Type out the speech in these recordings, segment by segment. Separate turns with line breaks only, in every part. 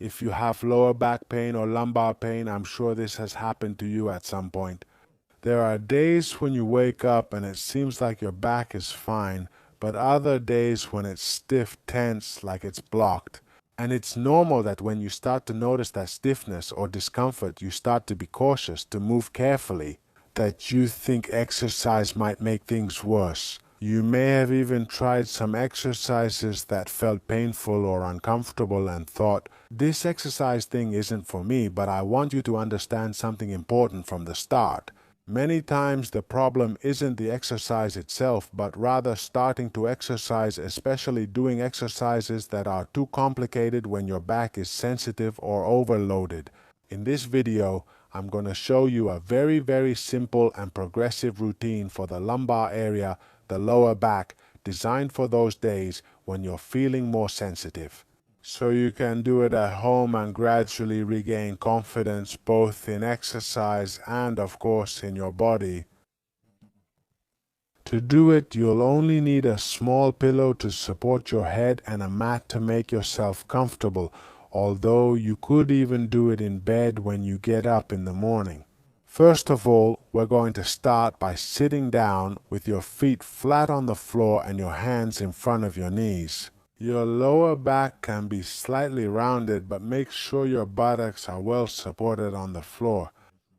If you have lower back pain or lumbar pain, I'm sure this has happened to you at some point. There are days when you wake up and it seems like your back is fine, but other days when it's stiff, tense, like it's blocked. And it's normal that when you start to notice that stiffness or discomfort, you start to be cautious, to move carefully, that you think exercise might make things worse. You may have even tried some exercises that felt painful or uncomfortable and thought, this exercise thing isn't for me, but I want you to understand something important from the start. Many times the problem isn't the exercise itself, but rather starting to exercise, especially doing exercises that are too complicated when your back is sensitive or overloaded. In this video, I'm going to show you a very simple and progressive routine for the lumbar area, the lower back, designed for those days when you're feeling more sensitive. So you can do it at home and gradually regain confidence both in exercise and, of course, in your body. To do it, you'll only need a small pillow to support your head and a mat to make yourself comfortable, although you could even do it in bed when you get up in the morning. First of all, we're going to start by sitting down with your feet flat on the floor and your hands in front of your knees. Your lower back can be slightly rounded, but make sure your buttocks are well supported on the floor.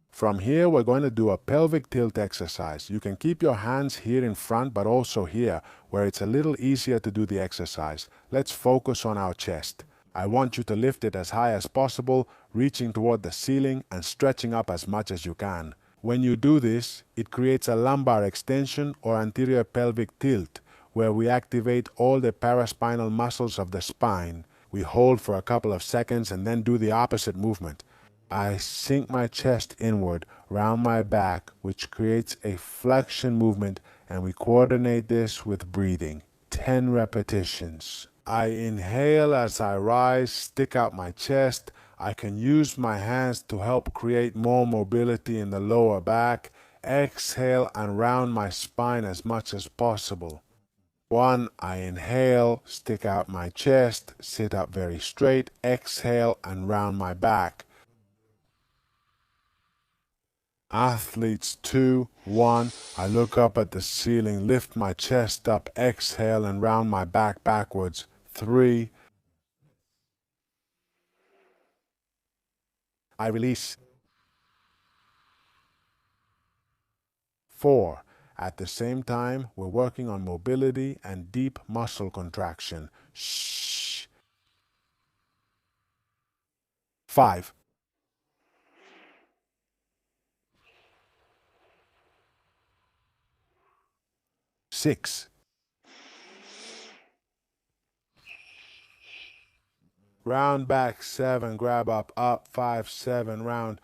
From here, we're going to do a pelvic tilt exercise. You can keep your hands here in front, but also here, where it's a little easier to do the exercise. Let's focus on our chest. I want you to lift it as high as possible, reaching toward the ceiling and stretching up as much as you can. When you do this, it creates a lumbar extension or anterior pelvic tilt, where we activate all the paraspinal muscles of the spine. We hold for a couple of seconds and then do the opposite movement. I sink my chest inward, round my back, which creates a flexion movement, and we coordinate this with breathing. 10 repetitions. I inhale as I rise, stick out my chest. I can use my hands to help create more mobility in the lower back. Exhale and round my spine as much as possible. 1, I inhale, stick out my chest, sit up very straight, exhale and round my back. Athletes 2, 1, I look up at the ceiling, lift my chest up, exhale and round my back backwards. 3, I release. 4, at the same time, we're working on mobility and deep muscle contraction. Shh. 5, 6, round back 7, grab up, 5, 7, round.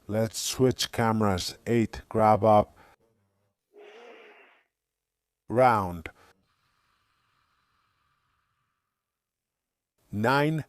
Let's switch cameras. 8, grab up, round. 9,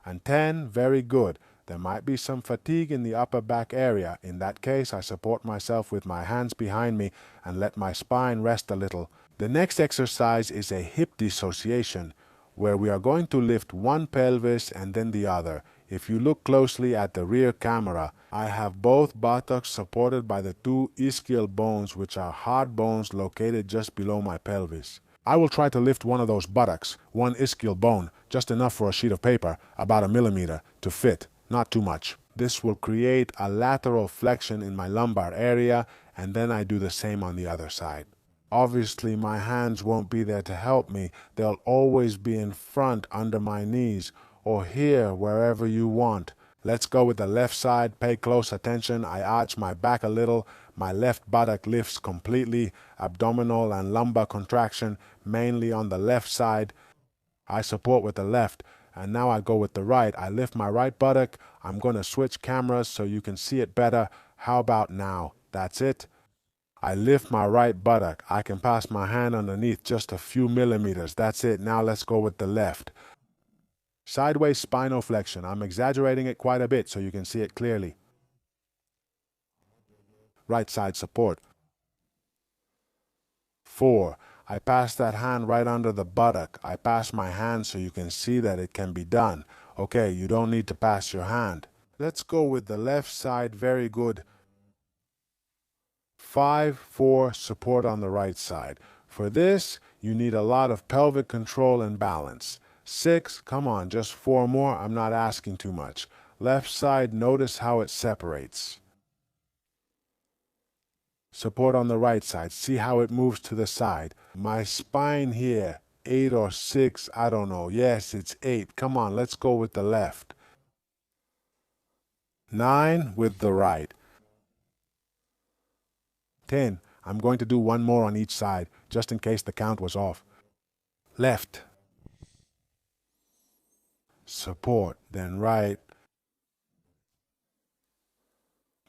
and 10, very good. There might be some fatigue in the upper back area. In that case, I support myself with my hands behind me and let my spine rest a little. The next exercise is a hip dissociation, where we are going to lift one pelvis and then the other. If you look closely at the rear camera, I have both buttocks supported by the 2 ischial bones, which are hard bones located just below my pelvis. I will try to lift one of those buttocks, one ischial bone, just enough for a sheet of paper, about 1 millimeter, to fit, not too much. This will create a lateral flexion in my lumbar area, and then I do the same on the other side. Obviously, my hands won't be there to help me. They'll always be in front under my knees, or here, wherever you want. Let's go with the left side. Pay close attention. I arch my back a little. My left buttock lifts completely. Abdominal and lumbar contraction, mainly on the left side. I support with the left. And now I go with the right. I lift my right buttock. I'm going to switch cameras so you can see it better. How about now? That's it. I lift my right buttock. I can pass my hand underneath just a few millimeters. That's it. Now let's go with the left. Sideways spinal flexion. I'm exaggerating it quite a bit so you can see it clearly. right side support. 4. I pass that hand right under the buttock. I pass my hand so you can see that it can be done. Okay, you don't need to pass your hand. Let's go with the left side. Very good. 5, 4, support on the right side. For this, you need a lot of pelvic control and balance. 6, come on, just 4 more. I'm not asking too much. Left side, notice how it separates. Support on the right side. See how it moves to the side. My spine here, 8 or 6, I don't know. Yes, it's 8. Come on, let's go with the left. 9 with the right. 10. I'm going to do one more on each side, just in case the count was off. Left. Support, then right.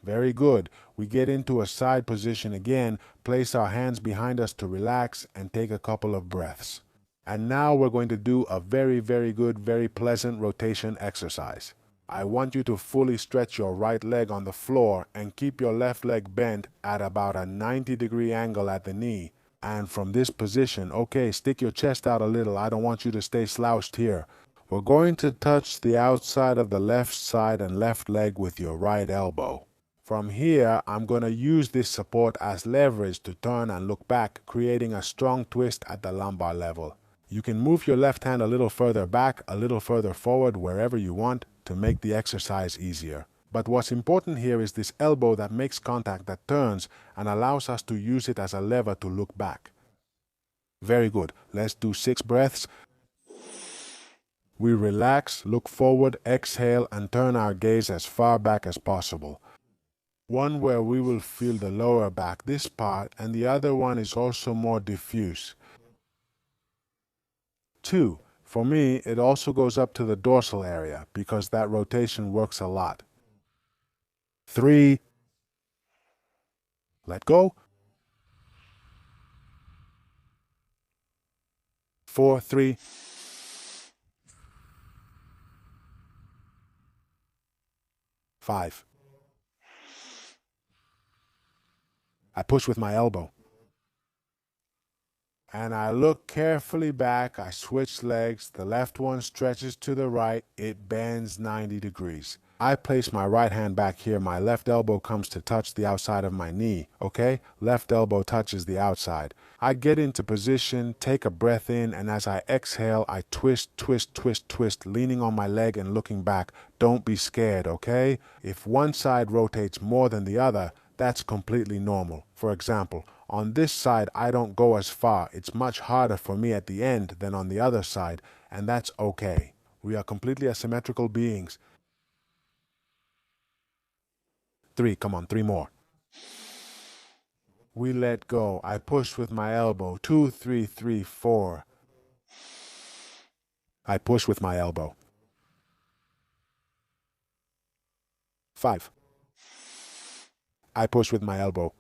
Very good. We get into a side position again, place our hands behind us to relax, and take a couple of breaths. And now we're going to do a very, very good, very pleasant rotation exercise. I want you to fully stretch your right leg on the floor and keep your left leg bent at about a 90-degree angle at the knee. And from this position, okay, stick your chest out a little. I don't want you to stay slouched here. We're going to touch the outside of the left side and left leg with your right elbow. From here, I'm going to use this support as leverage to turn and look back, creating a strong twist at the lumbar level. You can move your left hand a little further back, a little further forward, wherever you want to make the exercise easier. But what's important here is this elbow that makes contact, that turns and allows us to use it as a lever to look back. Very good. Let's do 6 breaths. We relax, look forward, exhale, and turn our gaze as far back as possible. One where we will feel the lower back, this part, and the other one is also more diffuse. 2. For me, it also goes up to the dorsal area because that rotation works a lot. 3. Let go. 4, 3. 5. I push with my elbow. And I look carefully back. I switch legs. The left one stretches to the right. It bends 90 degrees. I place my right hand back here. My left elbow comes to touch the outside of my knee. Okay? Left elbow touches the outside. I get into position, take a breath in, and as I exhale, I twist, twist, twist, twist, leaning on my leg and looking back. Don't be scared, okay? If one side rotates more than the other, that's completely normal. For example, on this side, I don't go as far. It's much harder for me at the end than on the other side, and that's okay. We are completely asymmetrical beings. 3, come on, 3 more. We let go. I push with my elbow. 2, 3, 3, 4. I push with my elbow. 5. I push with my elbow.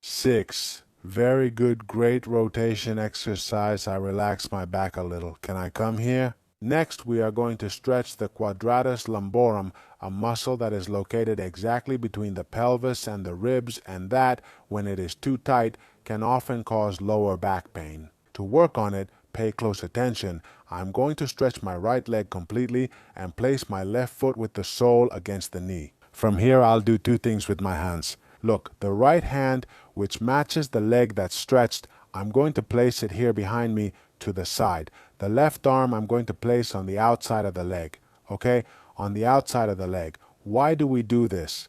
6. Very good, great rotation exercise. I relax my back a little. Can I come here? Next, we are going to stretch the Quadratus lumborum, a muscle that is located exactly between the pelvis and the ribs, and that, when it is too tight, can often cause lower back pain. To work on it, pay close attention. I'm going to stretch my right leg completely and place my left foot with the sole against the knee. From here, I'll do 2 things with my hands. Look, the right hand, which matches the leg that's stretched, I'm going to place it here behind me to the side. The left arm I'm going to place on the outside of the leg. Okay? On the outside of the leg. Why do we do this?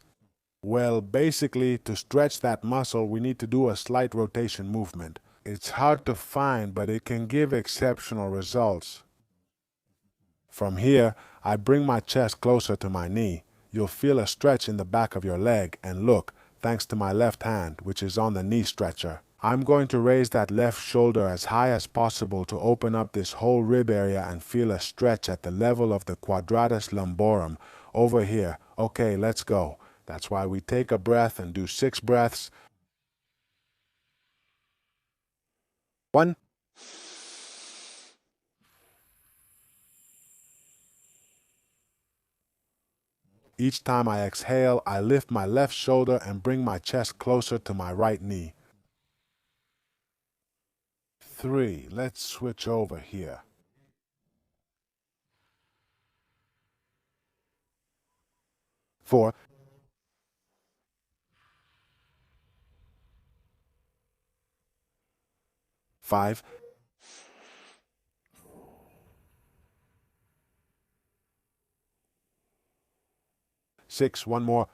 Well, basically, to stretch that muscle, we need to do a slight rotation movement. It's hard to find, but it can give exceptional results. From here, I bring my chest closer to my knee. You'll feel a stretch in the back of your leg, and look, thanks to my left hand, which is on the knee stretcher. I'm going to raise that left shoulder as high as possible to open up this whole rib area and feel a stretch at the level of the Quadratus lumborum. Over here. Okay, let's go. That's why we take a breath and do 6 breaths. 1. Each time I exhale, I lift my left shoulder and bring my chest closer to my right knee. 3. Let's switch over here. 4. 5. 6. One more.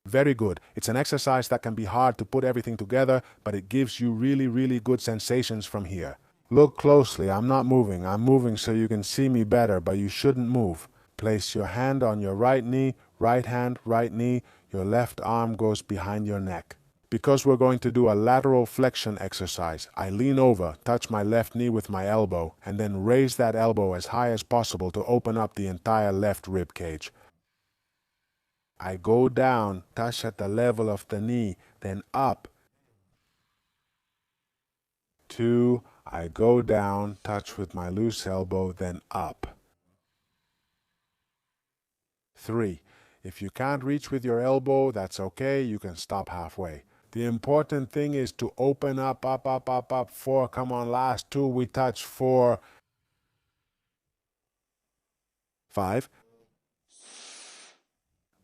'Very good. It's an exercise that can be hard to put everything together, but it gives you really good sensations from here. Look closely. I'm not moving. I'm moving so you can see me better, but you shouldn't move. Place your hand on your right knee, right hand, right knee. Your left arm goes behind your neck. Because we're going to do a lateral flexion exercise, I lean over, touch my left knee with my elbow, and then raise that elbow as high as possible to open up the entire left rib cage. I go down, touch at the level of the knee, then up. 2. I go down, touch with my loose elbow, then up. 3. If you can't reach with your elbow, that's okay, you can stop halfway. The important thing is to open up, up. 4, come on, last 2, we touch 4. 5.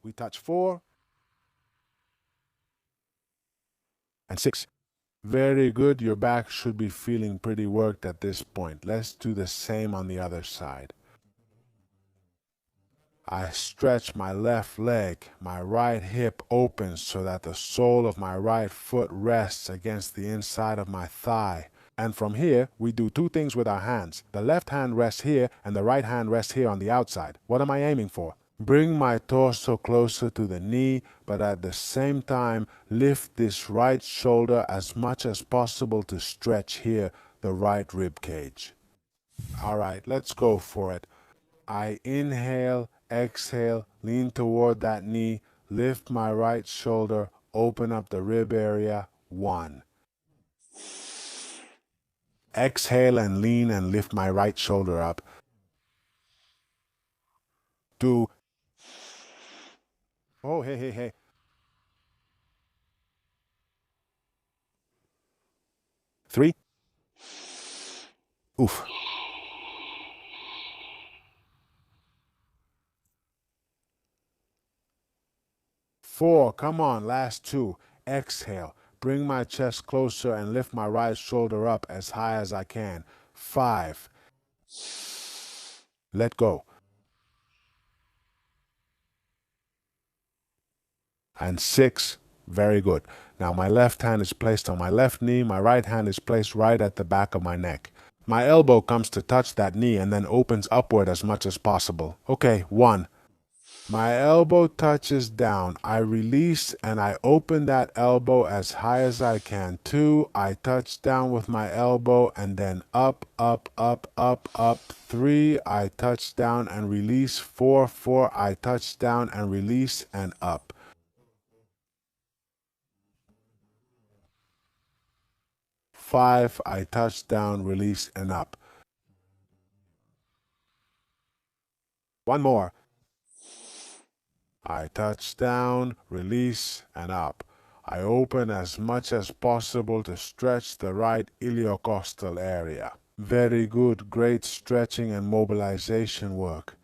We touch 4. And 6. Very good, your back should be feeling pretty worked at this point. Let's do the same on the other side. I stretch my left leg, my right hip opens so that the sole of my right foot rests against the inside of my thigh. And from here, we do 2 things with our hands. The left hand rests here and the right hand rests here on the outside. What am I aiming for? Bring my torso closer to the knee, but at the same time, lift this right shoulder as much as possible to stretch here, the right rib cage. All right, let's go for it. I inhale, exhale, lean toward that knee, lift my right shoulder, open up the rib area. 1. Exhale and lean and lift my right shoulder up. 2. Oh, hey. 3. Oof. 4. Come on, last 2. Exhale. Bring my chest closer and lift my right shoulder up as high as I can. 5. Let go. And 6. Very good. Now my left hand is placed on my left knee. My right hand is placed right at the back of my neck. My elbow comes to touch that knee and then opens upward as much as possible. Okay, 1. My elbow touches down. I release and I open that elbow as high as I can. 2. I touch down with my elbow and then up. 3. I touch down and release. 4. I touch down and release and up. 5. I touch down, release and up. One more. I touch down, release, and up. I open as much as possible to stretch the right iliocostal area. Very good, great stretching and mobilization work.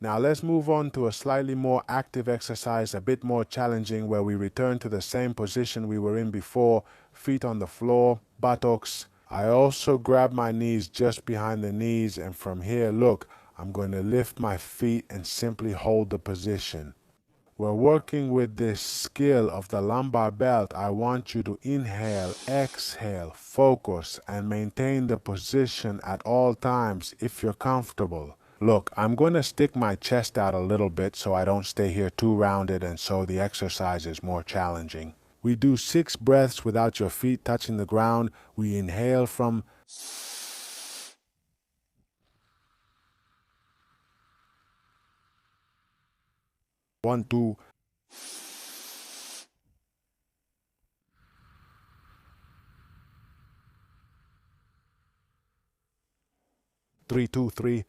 Now let's move on to a slightly more active exercise, a bit more challenging, where we return to the same position we were in before, feet on the floor, buttocks. I also grab my knees just behind the knees, and from here, look, I'm going to lift my feet and simply hold the position. We're working with this skill of the lumbar belt. I want you to inhale, exhale, focus, and maintain the position at all times if you're comfortable. Look, I'm going to stick my chest out a little bit so I don't stay here too rounded and so the exercise is more challenging. We do 6 breaths without your feet touching the ground. We inhale from 1, 2. 3, 2, 3.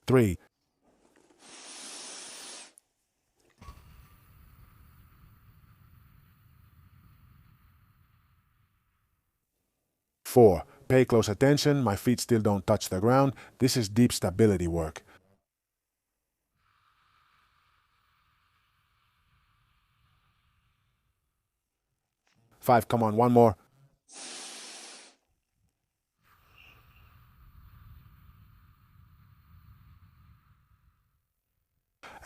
3. 4. Pay close attention. My feet still don't touch the ground. This is deep stability work. 5. Come on, one more.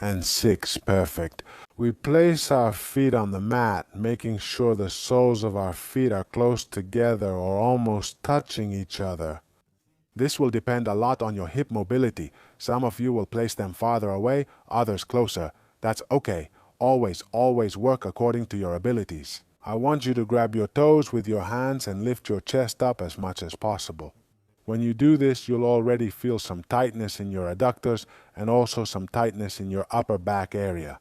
And 6. Perfect. We place our feet on the mat, making sure the soles of our feet are close together or almost touching each other. This will depend a lot on your hip mobility. Some of you will place them farther away, others closer. That's okay. Always work according to your abilities. I want you to grab your toes with your hands and lift your chest up as much as possible. When you do this, you'll already feel some tightness in your adductors and also some tightness in your upper back area.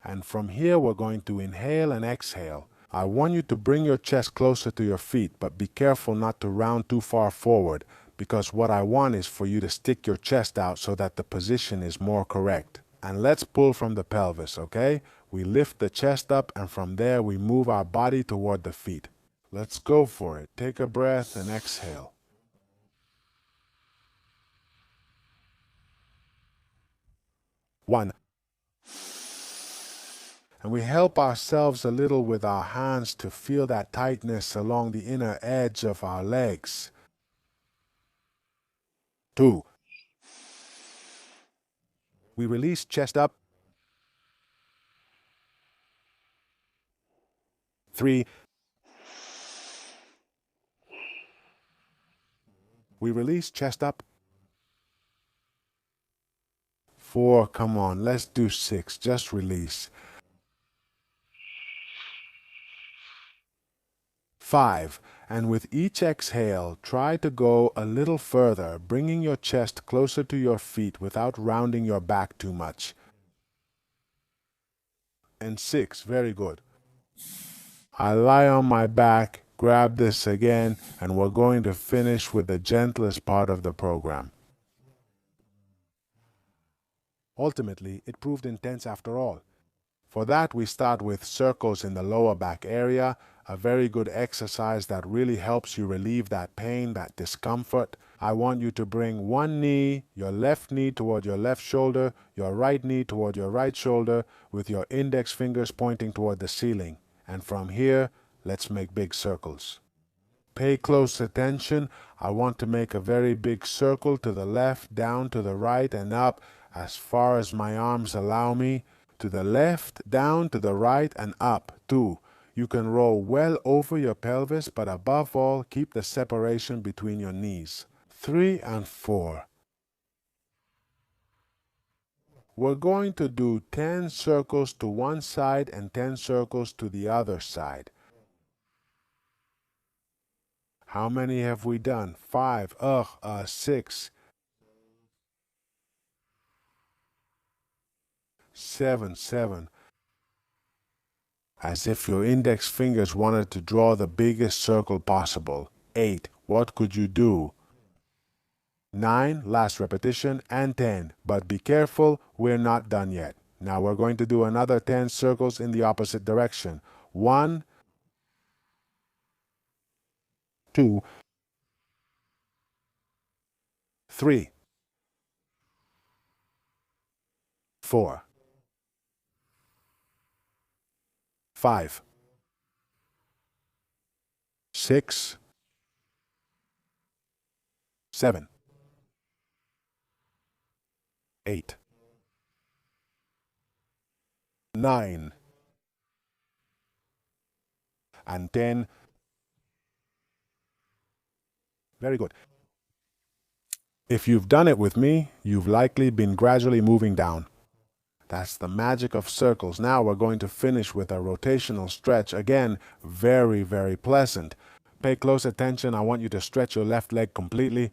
And from here, we're going to inhale and exhale. I want you to bring your chest closer to your feet, but be careful not to round too far forward, because what I want is for you to stick your chest out so that the position is more correct. And let's pull from the pelvis, okay? We lift the chest up, and from there, we move our body toward the feet. Let's go for it. Take a breath and exhale. 1. And we help ourselves a little with our hands to feel that tightness along the inner edge of our legs. 2. We release chest up. 3. We release chest up. 4. Come on, let's do 6. Just release. 5. And with each exhale, try to go a little further, bringing your chest closer to your feet without rounding your back too much. And 6. Very good. I lie on my back, grab this again, and we're going to finish with the gentlest part of the program. Ultimately, it proved intense after all. For that, we start with circles in the lower back area, a very good exercise that really helps you relieve that pain, that discomfort. I want you to bring one knee, your left knee toward your left shoulder, your right knee toward your right shoulder, with your index fingers pointing toward the ceiling. And from here, let's make big circles. Pay close attention. I want to make a very big circle to the left, down to the right, and up as far as my arms allow me. To the left, down to the right, and up, too. You can roll well over your pelvis, but above all, keep the separation between your knees. 3 and 4. We're going to do 10 circles to one side and 10 circles to the other side. How many have we done? 5. 6. 7. As if your index fingers wanted to draw the biggest circle possible. 8. What could you do? 9. Last repetition. And 10. But be careful, we're not done yet. Now we're going to do another 10 circles in the opposite direction. 1, 2, 3, 4, 5, 6, 7, 8, 9, and 10. Very good. If you've done it with me, you've likely been gradually moving down. That's the magic of circles. Now we're going to finish with a rotational stretch. Again, very, very pleasant. Pay close attention. I want you to stretch your left leg completely.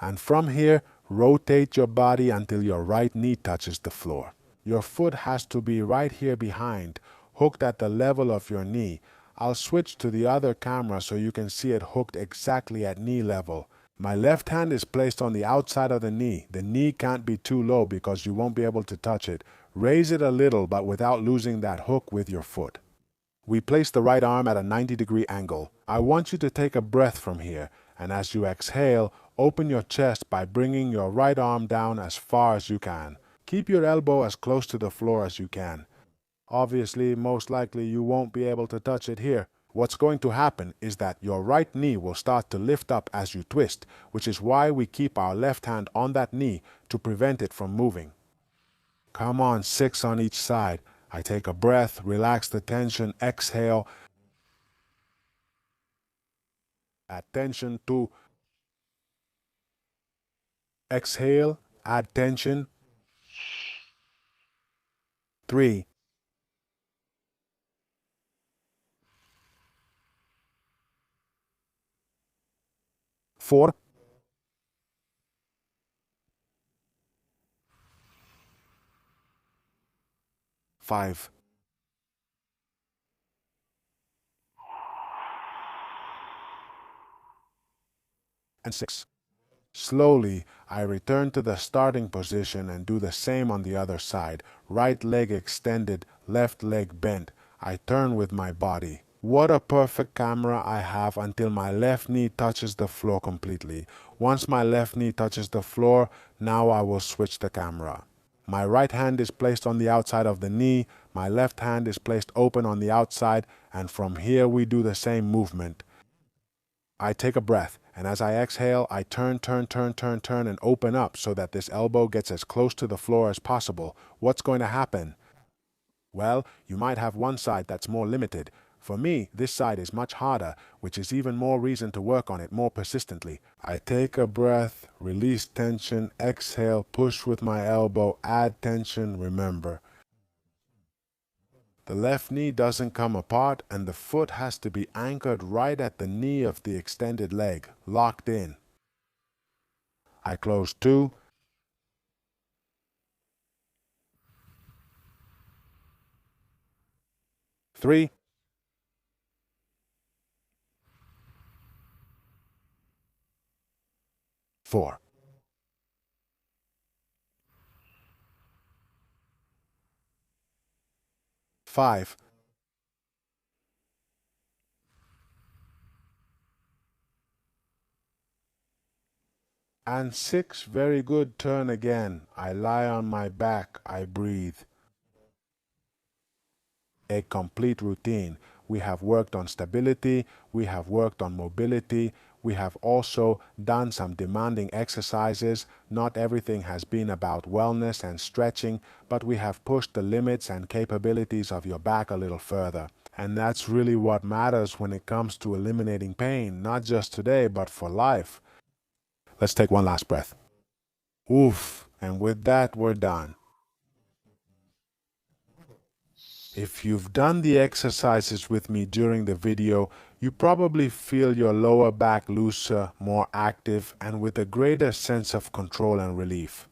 And from here, Rotate your body until your right knee touches the floor. Your foot has to be right here behind, hooked at the level of your knee. I'll switch to the other camera so you can see it hooked exactly at knee level. My left hand is placed on the outside of the knee. The knee can't be too low because you won't be able to touch it. Raise it a little, but without losing that hook with your foot. We place the right arm at a 90-degree angle. I want you to take a breath from here, and as you exhale, open your chest by bringing your right arm down as far as you can. Keep your elbow as close to the floor as you can. Obviously, most likely you won't be able to touch it here. What's going to happen is that your right knee will start to lift up as you twist, which is why we keep our left hand on that knee to prevent it from moving. Come on, 6 on each side. I take a breath, relax the tension, exhale. Add tension, 2. Exhale, add tension, 3. 4. 5. And 6. Slowly, I return to the starting position and do the same on the other side. Right leg extended, left leg bent. I turn with my body. What a perfect camera I have until my left knee touches the floor completely. Once my left knee touches the floor, now I will switch the camera. My right hand is placed on the outside of the knee, my left hand is placed open on the outside, and from here we do the same movement. I take a breath, and as I exhale, I turn, and open up so that this elbow gets as close to the floor as possible. What's going to happen? Well, you might have one side that's more limited. For me, this side is much harder, which is even more reason to work on it more persistently. I take a breath, release tension, exhale, push with my elbow, add tension, remember. The left knee doesn't come apart and the foot has to be anchored right at the knee of the extended leg, locked in. I close 2, 3, 4, 5, and 6. Very good. Turn again. I lie on my back. I breathe. A complete routine. We have worked on stability, we have worked on mobility, we have also done some demanding exercises. Not everything has been about wellness and stretching, but we have pushed the limits and capabilities of your back a little further. And that's really what matters when it comes to eliminating pain, not just today, but for life. Let's take one last breath. Oof, and with that, we're done. If you've done the exercises with me during the video, you probably feel your lower back looser, more active, and with a greater sense of control and relief.